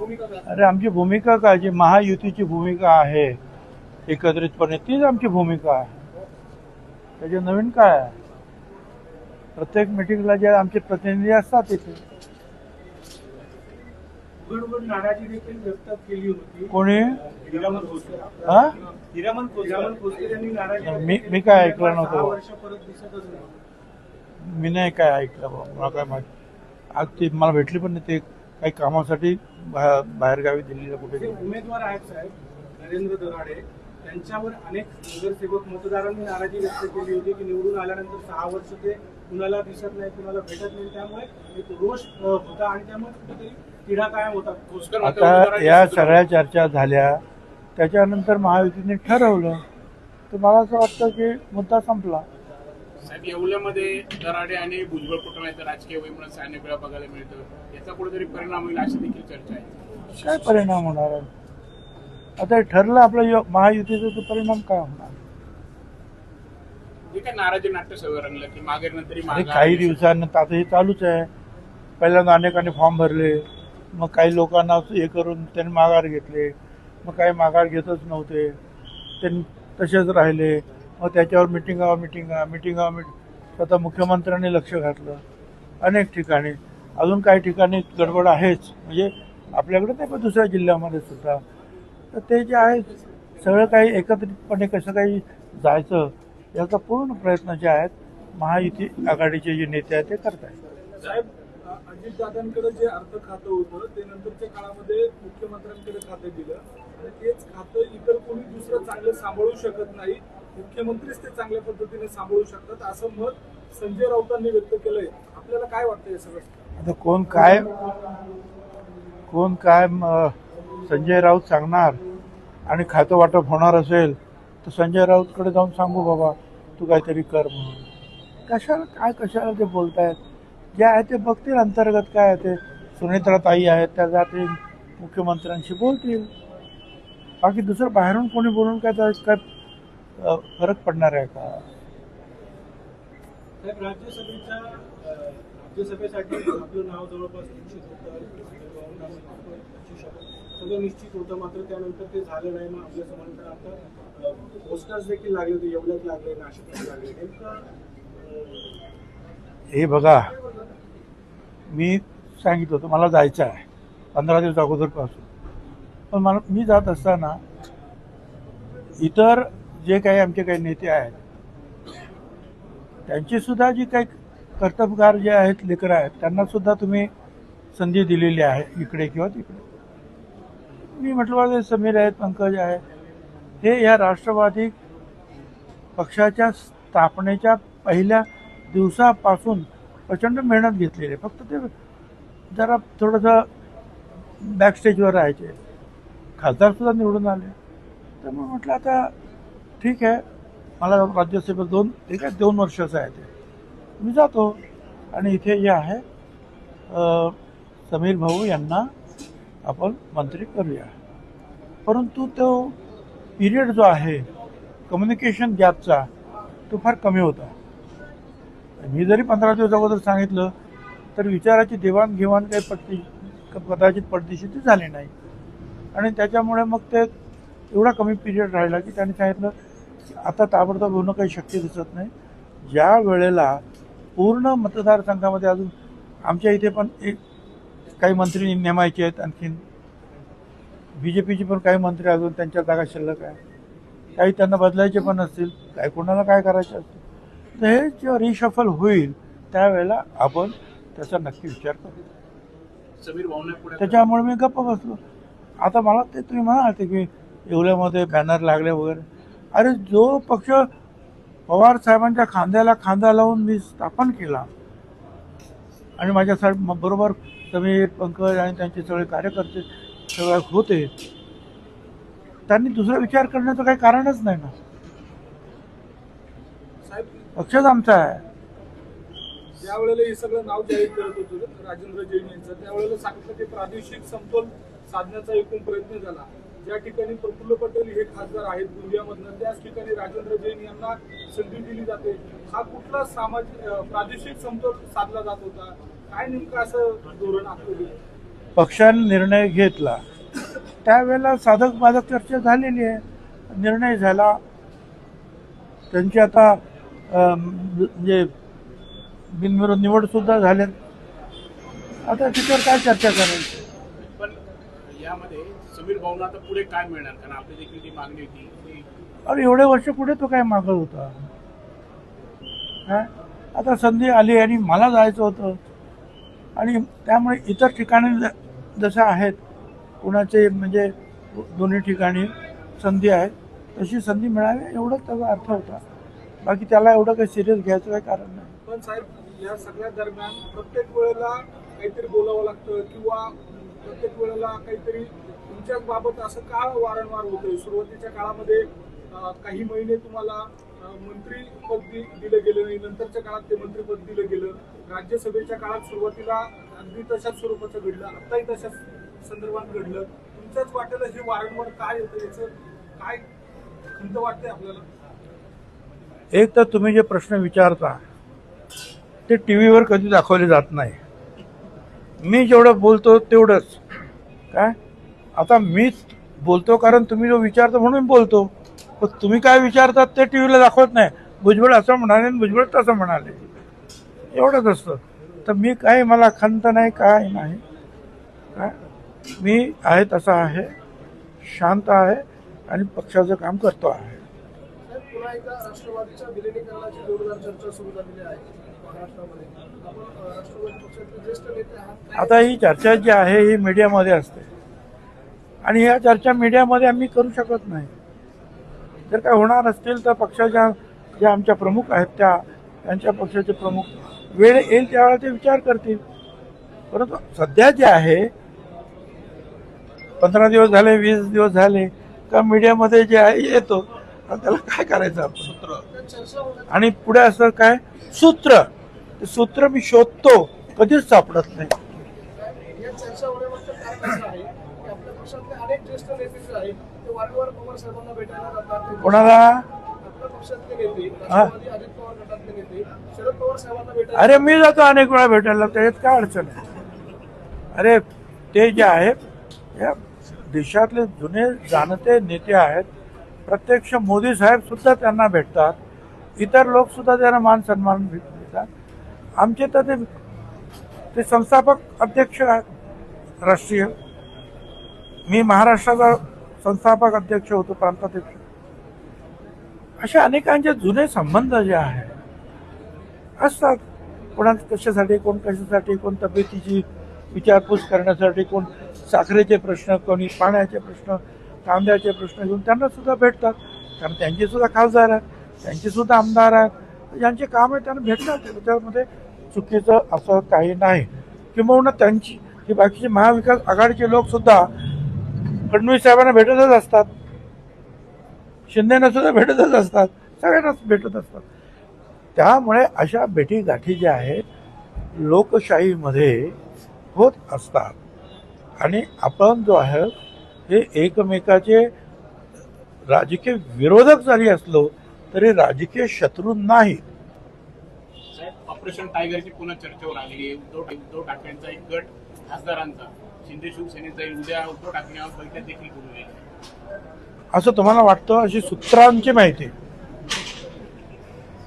अरे आमची भूमिका काय, जी महायुतीची भूमिका आहे एकत्रितपणे, तीच आमची भूमिका आहे. त्याचे नवीन काय आहे? प्रत्येक मिटिंगला जे आमचे प्रतिनिधी असतात तिथे. नाराजी देखील व्यक्त केली होती. कोणी? हिरामन खोसकर. हा? हिरामन खोसकर यांनी नाराजी. मी काय ऐकलं नव्हतं. वर्ष परत दिसतच नाही. मी नाही काय ऐकलं बाबा, मला काय माहिती. आज ती मला भेटली पण नाही. ते काही कामासाठी बाहेरगावी दिल्लीला कुठे जे उमेदवार आहेत साहेब नरेंद्र दराडे, त्यांच्यावर अनेक नगरसेवक मतदारांनी नाराजी व्यक्त केली होती की निवडून आल्यानंतर 6 वर्ष ते कुणाला दिसत नाही, कुणाला भेटत नाही. त्यामुळे एक रोष होता आणि त्यामुळे कुठेतरी तिढा कायम होता. आता या सगळ्या चर्चा झाल्या, त्याच्यानंतर महायुतीने ठरवलं, तर मला असं वाटतं की मुद्दा संपला. साहेब, येवल्यामध्ये दराडे आणि भुजबळ कुटुंबाचं राजकीय वैमनस्य अनेक वेळा बघायला मिळतं. याचा कुठेतरी परिणाम होईल अशी देखील चर्चा आहे. काय परिणाम होणार आहे? आता ठरलं आपलं महायुतीचा, तो परिणाम काय होणार? जे काय नाराजी नाट्य सगळं रंगलं की मागे नंतर काही दिवसांनंतर आता हे चालूच आहे. पहिल्यांदा अनेकांनी फॉर्म भरले, मग काही लोकांना हे करून त्यांनी माघार घेतले, मग काही माघार घेतच नव्हते, त्यांनी तसेच राहिले. मग त्याच्यावर मिटिंगा स्वतः मुख्यमंत्र्यांनी लक्ष घातलं अनेक ठिकाणी. अजून काही ठिकाणी गडबड आहेच, म्हणजे आपल्याकडे नाही पण दुसऱ्या जिल्ह्यामध्ये सुद्धा. तर ते जे आहे सगळं काही एकत्रितपणे कसं काही जायचं याचा पूर्ण प्रयत्न जे आहेत महायुती आघाडीचे जे नेते आहेत ते करत आहेत. साहेब, अजितदादांकडे जे अर्थ खातं होतं ते नंतरच्या काळामध्ये मुख्यमंत्र्यांकडे खातं दिलं आणि तेच खातं इतर कोणी दुसरं चांगलं सांभाळू शकत नाही, मुख्यमंत्रीच ते चांगल्या पद्धतीने सांभाळू शकतात असं मत संजय राऊतांनी व्यक्त केलंय. आपल्याला काय वाटतं हे सगळं? आता कोण काय संजय राऊत सांगणार आणि खातं वाटप होणार असेल तर संजय राऊतकडे जाऊन सांगू बाबा तू काहीतरी कर म्हणून. कशाला ते बोलतायत? जे आहे ते बघतील अंतर्गत काय आहे ते. सुनेत्रा ताई आहेत, त्या जातील मुख्यमंत्र्यांशी बोलतील. बाकी दुसरं बाहेरून कोणी बोलून काय फरक पडणार आहे का? साहेब, राज्यसभेसाठी आपलं नाव जवळपास निश्चित होतं, सगळं निश्चित होतं, मात्र त्यानंतर ते झालं नाही. मग आपल्या समोर आता पोस्टर्स देखील लागले होते, एवढ्यात लागले, नाशिकला लागले. हे बघा, मी सांगितलं होतं मला जायचं आहे 15 दिवस अगोदरपासून. पण मी जात असताना इतर जे काही आमचे काही नेते आहेत त्यांची सुद्धा जी काही कर्तबगार जे आहेत लेकरं आहेत त्यांना सुद्धा तुम्ही संधी दिलेली आहे इकडे किंवा तिकडे. मी म्हटलं समीर आहेत, पंकज आहेत, हे या राष्ट्रवादी पक्षाच्या स्थापनेच्या पहिल्या दिवसापासून प्रचंड मेहनत घेतलेली आहे. फक्त ते जरा थोडंसं बॅकस्टेजवर राहायचे. खासदारसुद्धा निवडून आले. तर मग म्हटलं आता ठीक आहे, मला राज्यसभेत 2 वर्षाचं आहे ते, मी जातो आणि इथे जे आहे समीर भाऊ यांना आपण मंत्री करूया. परंतु तो पिरियड जो आहे कम्युनिकेशन गॅपचा तो फार कमी होता. मी जरी 15 दिवस अगोदर सांगितलं तर विचाराची देवाणघेवाण काही कदाचित पडदिशीची झाली नाही आणि त्याच्यामुळे मग ते एवढा कमी पिरियड राहिला की त्यांनी सांगितलं आता ताबडतोब होणं काही शक्य दिसत नाही. ज्या वेळेला पूर्ण मतदारसंघामध्ये अजून आमच्या इथे पण काही मंत्री नेमायचे आहेत, आणखीन BJPचे पण काही मंत्री अजून त्यांच्या जागा शिल्लक आहे, काही त्यांना बदलायचे पण असतील, काही कोणाला काय करायचे असतील. तर हे जेव्हा रिशफल होईल त्यावेळेला आपण त्याचा नक्की विचार करू. त्याच्यामुळे मी गप्प बसलो. आता मला ते तुम्ही म्हणाल की येवल्यामध्ये बॅनर लागले वगैरे, अरे जो पक्ष पवार साहेबांच्या खांद्याला खांदा लावून मी स्थापन केला आणि माझ्या बरोबर समीर, पंकज आणि त्यांचे सगळे कार्यकर्ते सगळे होते, त्यांनी दुसरा विचार करण्याचं काही कारणच नाही ना. पक्षच आमचा आहे. ज्या वेळेला हे सगळं नाव जाहीर करत होतं राजेंद्र जैन यांचं, त्यावेळेला सांगितलं की प्रादेशिक समतोल साधण्याचा एकूण प्रयत्न झाला. ज्या ठिकाणी प्रफुल्ल पटेल हे खासदार आहेत गोंदियामधनं, त्याच ठिकाणी राजेंद्र जैन यांना संधी दिली जाते. हा कुठला प्रादेशिक समतोल साधला जात होता? काय नेमकं असं धोरण आखलं गेलं? पक्षाने निर्णय घेतला त्यावेळेला साधक बाधक चर्चा झालेली आहे, निर्णय झाला. त्यांची आता म्हणजे बिनविरोध निवड सुद्धा झाल्यात. आता त्याच्यावर काय चर्चा करायची. पण यामध्ये समीर भाऊंना आता पुढे काय मिळणार, कारण आपली देखील ती मागणी होती की अरे एवढे वर्ष पुढे तो काय मागत होता. काय आता संधी आली आणि मला जायचं होतं आणि त्यामुळे इतर ठिकाणी जसं आहेत कुणाचे म्हणजे दोन्ही ठिकाणी संधी आहेत तशी संधी मिळावी एवढंच त्याचा अर्थ होता. बाकी त्याला एवढं काही सिरियस घ्यायचं काही कारण नाही. पण साहेब या सगळ्या दरम्यान प्रत्येक वेळेला काहीतरी बोलावं लागतं किंवा प्रत्येक वेळेला काहीतरी तुमच्या बाबत असं का वारंवार होतंय. सुरुवातीच्या काळामध्ये काही महिने तुम्हाला मंत्रीपद दिलं गेलं नाही, नंतरच्या काळात ते मंत्रीपद दिलं गेलं. राज्यसभेच्या काळात सुरुवातीला अगदी तशाच स्वरूपाचं घडलं, आत्ताही तशाच संदर्भात घडलं. तुमच्याच वाटेला हे वारंवार काय येतं, याचं काय खंत वाटते आपल्याला. एक तर तुम्ही जे प्रश्न विचारता ते टी व्हीवर कधी दाखवले जात नाही. मी जेवढं बोलतो तेवढंच. काय आता मीच बोलतो कारण तुम्ही जो विचारता म्हणून बोलतो, पण तुम्ही काय विचारतात ते टी व्हीला दाखवत नाही. भुजबळ असं म्हणाले आणि भुजबळ तसं म्हणाले, एवढंच असतं. तर मी काय मला खंत नाही काय नाही. काय मी आहे तसा आहे, शांत आहे आणि पक्षाचं काम करतो आहे. पुन्हा एकदा राष्ट्रवादीच्या विलिनीकरणाची जोरदार चर्चा सुरू झालेली आहे महाराष्ट्रामध्ये. आपण राष्ट्रवादी पक्षाचे ज्येष्ठ नेते आहात. आता ही चर्चा जी आहे ही मीडियामध्ये असते आणि ह्या चर्चा मीडियामध्ये आम्ही करू शकत नाही. जर काय होणार असतील तर पक्षाच्या ज्या आमच्या प्रमुख आहेत त्यांच्या पक्षाचे प्रमुख वेळ येईल त्यावेळेला ते विचार करतील. परंतु सध्या जे आहे 15 दिवस झाले 20 दिवस झाले का मीडियामध्ये जे आहे येतो आणि त्याला काय करायचं आपण. आणि पुढे असं काय सूत्र, ते सूत्र मी शोधतो कधीच सापडत नाही. या चर्चा होण्यामागचं कारण असं आहे की आपल्या पक्षातले अनेक ज्येष्ठ नेते जे आहेत ते वारंवार पवार साहेबांना भेटायला जातात. कोणाला आपल्या पक्षातले नेते राष्ट्रवादी अजित पवार गटातले नेते शरद पवार साहेबांना भेटायला. अरे मी जातो अनेक वेळा भेटायला, त्याच्यात काय अडचण आहे. अरे ते जे आहेत या देशातले जुने जाणते नेते आहेत. प्रत्यक्ष मोदी साहेब सुद्धा त्यांना भेटतात, इतर लोक सुद्धा त्यांना मान सन्मान देतात. आमचे तर ते संस्थापक अध्यक्ष आहेत राष्ट्रीय. मी महाराष्ट्राचा संस्थापक अध्यक्ष होतो, प्रांताध्यक्ष. अशा अनेकांचे जुने संबंध जे आहेत असतात. कोणा कशासाठी, कोण कशासाठी, कोण तब्येतीची विचारपूस करण्यासाठी, कोण साखरेचे प्रश्न, कोणी पाण्याचे प्रश्न, कांद्याचे प्रश्न घेऊन त्यांना सुद्धा भेटतात. कारण त्यांचे सुद्धा खासदार आहेत, त्यांचे सुद्धा आमदार आहेत, ज्यांचे काम आहे त्यांना भेटतात. त्याच्यामध्ये चुकीचं असं काही नाही. किंबहुना त्यांची हे बाकीचे महाविकास आघाडीचे लोक सुद्धा फडणवीस साहेबांना भेटतच असतात, शिंदेना सुद्धा भेटतच असतात, सगळ्यांनाच भेटत असतात. त्यामुळे अशा भेटीगाठी ज्या आहेत लोकशाहीमध्ये होत असतात. आणि आपण जो आहे हे एकमेकाचे राजकीय विरोधक जरी असलो तरी राजकीय शत्रू नाही. ऑपरेशन टायगरची पुन्हा चर्चेवर आली आहे. उद्धव ठाकरेंचा एक गट खासदारांचा शिंदे शिवसेनेचा उद्या उद्धव ठाकरेंवर बैठक देखील करू नये असं तुम्हाला वाटतं. अशी सूत्रांची माहिती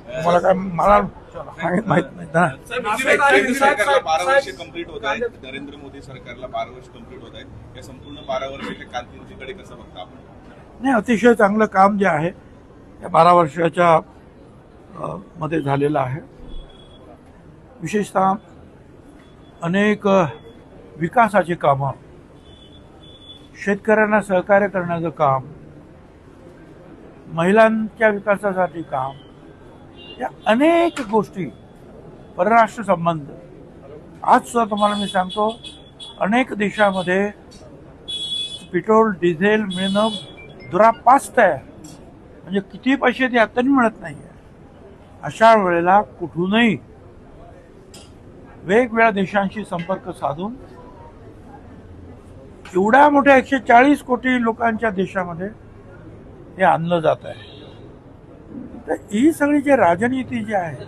तुम्हाला काय मला माहित नाही ना. सरकारला 12 वर्ष कंप्लीट होत आहेत. नरेंद्र मोदी सरकारला 12 वर्ष कंप्लीट होत आहेत. या संपूर्ण 12 वर्षाच्या कामगिरीकडे कसं बघता आपण. नाही, अतिशय चांगलं काम जे आहे या 12 वर्षाच्या मध्ये झालेलं आहे. विशेषतः अनेक विकासाची कामं, शेतकऱ्यांना सहकार्य करण्याचं काम, महिलांच्या विकासासाठी काम, या अनेक गोष्टी, परराष्ट्र संबंध. आज सुद्धा तुम्हाला मी सांगतो अनेक देशामध्ये पेट्रोल डिझेल मिळणं दुरापास्त आहे. म्हणजे किती पैसे ते आत्ताही मिळत नाही आहे. अशा वेळेला कुठूनही वेगवेगळ्या देशांशी संपर्क साधून एवढ्या मोठ्या 140 कोटी लोकांच्या देशामध्ये हे आणलं जात आहे. तर ही सगळी जी राजनीती जी आहे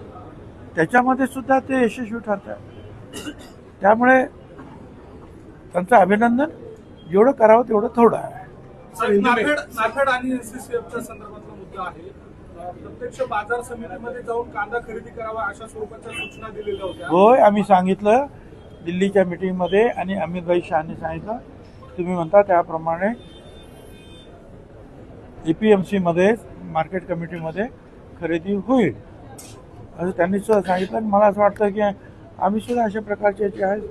त्याच्यामध्ये सुद्धा ते यशस्वी ठरतात. त्यामुळे त्यांचं अभिनंदन. जेवढं करावं तेवढं थोडं आहे. नाफेड आणि एनसीसीएफच्या संदर्भातला मुद्दा आहे. प्रत्यक्ष बाजार समितीमध्ये जाऊन कांदा खरेदी करावा अशा स्वरूपाच्या सूचना दिलेल्या होत्या. होय, आम्ही सांगितलं दिल्लीच्या मीटिंगमध्ये आणि अमितभाई शहानी सांगितलं तुम्ही म्हणता त्याप्रमाणे APMC मध्ये मार्केट कमिटीमध्ये खरेदी होईल असं त्यांनी सुद्धा सांगितलं. आणि मला असं वाटतं की आम्ही सुद्धा अशा प्रकारचे जे आहेत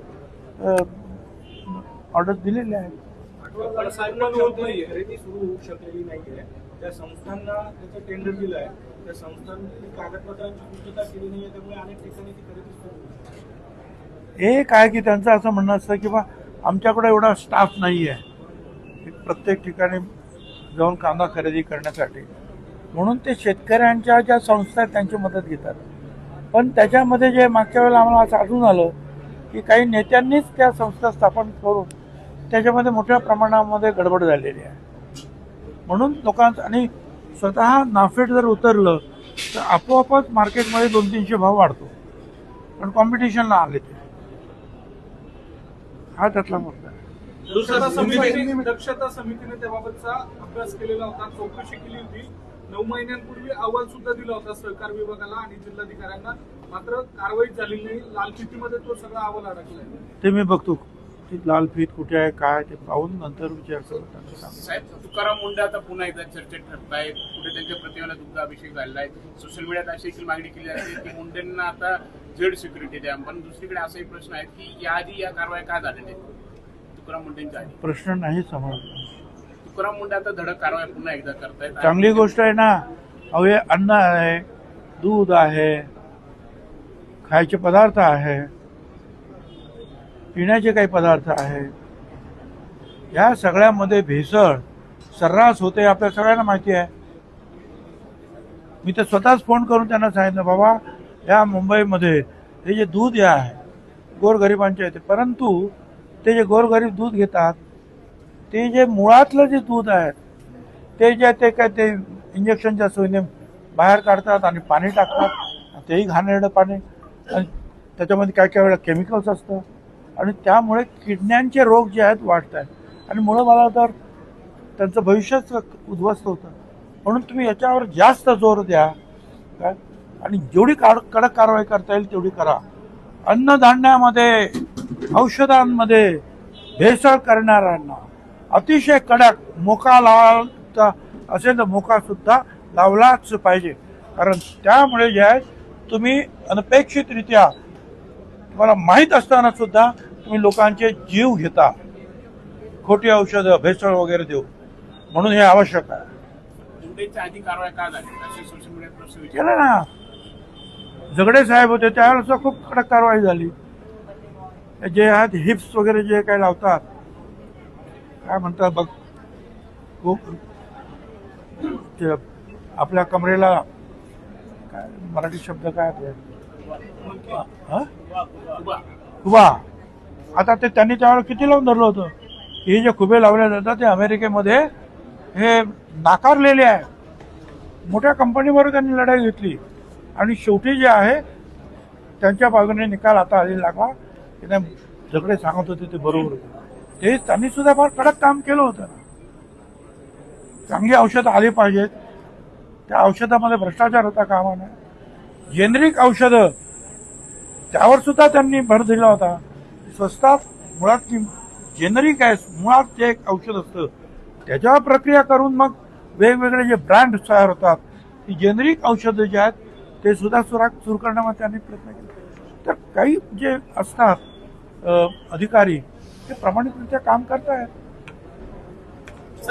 ऑर्डर दिलेले आहेत. खरेदी सुरू होऊ शकलेली नाहीये. त्या संस्थांना त्याचं टेंडर दिलं आहे, त्या संस्थांनी कागदपत्रांची पूर्तता केली नाहीये, त्यामुळे अनेक ठिकाणी ती खरेदी सुरू एक आहे की त्यांचं असं म्हणणं असतं की बा आमच्याकडे एवढा स्टाफ नाही आहे प्रत्येक ठिकाणी जाऊन कांदा खरेदी करण्यासाठी, म्हणून ते शेतकऱ्यांच्या ज्या संस्था आहेत त्यांची मदत घेतात. पण त्याच्यामध्ये जे मागच्या वेळेला आम्हाला असं आढळून आलं की काही नेत्यांनीच त्या संस्था स्थापन करून त्याच्यामध्ये मोठ्या प्रमाणामध्ये गडबड झालेली आहे. म्हणून लोकांचं आणि स्वतः नाफेड जर उतरलं तर आपोआपच मार्केटमध्ये 200-300 भाव वाढतो, पण कॉम्पिटिशनला आले ते. हा त्यातला मुद्दा आहे. दक्षता समितीने त्याबाबतचा अभ्यास केलेला होता, चौकशी केली होती. 9 महिन्यांपूर्वी अहवाल सुद्धा दिला होता सहकार विभागाला आणि जिल्हाधिकाऱ्यांना, मात्र कारवाई झाली नाही. लालफितीमध्ये तो सगळा अहवाल अडकलाय. ते मी बघतो ती लाल फीत कुठे आहे काय ते पाहून नंतर विचार करू. साहेब, तुकाराम मुंडे आता पुन्हा एकदा चर्चेत ठरतायत. कुठे त्यांच्या प्रतिमेला दुग्धाभिषेक झालेला आहे. सोशल मीडियात अशी देखील मागणी केली जाते की मुंडेंना आता जेड सिक्युरिटी द्या. पण दुसरीकडे असाही प्रश्न आहे की याआधी या कारवाया का झाल्या नाहीत तुकाराम मुंडेंच्या आधी? प्रश्न नाही समजला. तुकाराम मुंडे आता धडक कारवाया पुन्हा एकदा करतायत. चांगली गोष्ट आहे ना. अहो हे अन्न आहे, दूध आहे, खायचे पदार्थ आहे, पिण्याचे काही पदार्थ आहे, या सगळ्यामध्ये भेसळ सर्रास होते आपल्या सगळ्यांना माहिती आहे. मी तर स्वतःच फोन करून त्यांना सांगितलं बाबा या मुंबईमध्ये हे जे दूध आहे गोरगरिबांचे येते, परंतु ते जे गोरगरीब दूध घेतात ते जे मुळातलं जे दूध आहे ते जे ते काय ते इंजेक्शनच्या सोयीने बाहेर काढतात आणि पाणी टाकतात, तेही घाणेरडं पाणी, आणि त्याच्यामध्ये काय काय वेळा केमिकल्स असतं आणि त्यामुळे किडण्यांचे रोग जे आहेत वाढत आहेत आणि मुळं मला तर त्यांचं भविष्यच उद्ध्वस्त होतं. म्हणून तुम्ही याच्यावर जास्त जोर द्या काय, आणि जेवढी कडक कारवाई करता येईल तेवढी करा. अन्नधान्यामध्ये औषधांमध्ये भेसळ करणाऱ्यांना अतिशय कडक मोका लावायचा असेल तर मोका सुद्धा लावलाच पाहिजे. कारण त्यामुळे जे आहे तुम्ही अनपेक्षितरित्या तुम्हाला माहीत असताना सुद्धा तुम्ही लोकांचे जीव घेता खोटी औषधं भेसळ वगैरे देऊ. म्हणून हे आवश्यक आहे. मुंडेच्या आधी कारवाया का झाल्या असे सोशल मीडियात प्रश्न केलं ना. झगडे साहेब होते त्यावेळेस खूप कडक कारवाई झाली. जे आहेत हिप्स वगैरे जे काही लावतात काय म्हणतात बघ ते आपल्या कमरेला काय मराठी शब्द काय ते खुबा. आता ते त्यांनी त्यावेळेला किती लावून धरलं होतं. हे जे खुबे लावले जातात ते अमेरिकेमध्ये हे नाकारलेले आहे. मोठ्या कंपनीवर त्यांनी लढाई घेतली आणि शेवटी जे आहे त्यांच्या बाजूने निकाल आता आलेला लागला. ते झगडे सांगत होते ते बरोबर होते. ते त्यांनी सुद्धा फार कडक काम केलं होतं. चांगली औषधं आली पाहिजेत. त्या औषधामध्ये भ्रष्टाचार होता कामा नये. जेनेरिक औषधं त्यावर सुद्धा त्यांनी भर दिला होता. स्वस्तात मुळात जेनेरिक आहे, मुळात जे एक औषध असतं त्याच्यावर प्रक्रिया करून मग वेगवेगळे जे ब्रँड तयार होतात ती जेनेरिक औषधं जे आहेत ते सुद्धा सुरू करण्यामध्ये त्यांनी प्रयत्न केले. तर काही जे असतात अधिकारी ते प्रामाणिकरित्या काम करतायत.